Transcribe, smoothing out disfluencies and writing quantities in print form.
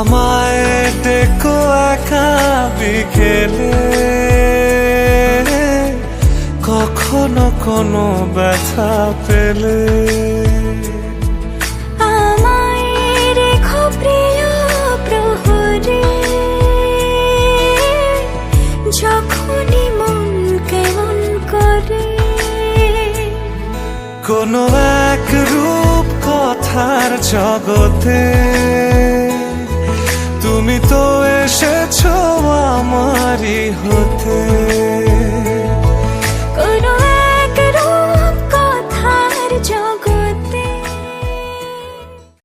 আমায় ডেকো একা বিকেলে, কখনো কোনো ব্যথা পেলে। আমায় রেখো প্রিয় প্রহরে, যখনই মন কেমন করে। কোনো এক রূপ কথার জগতে তুমি তো এসেছো আমারই হতে।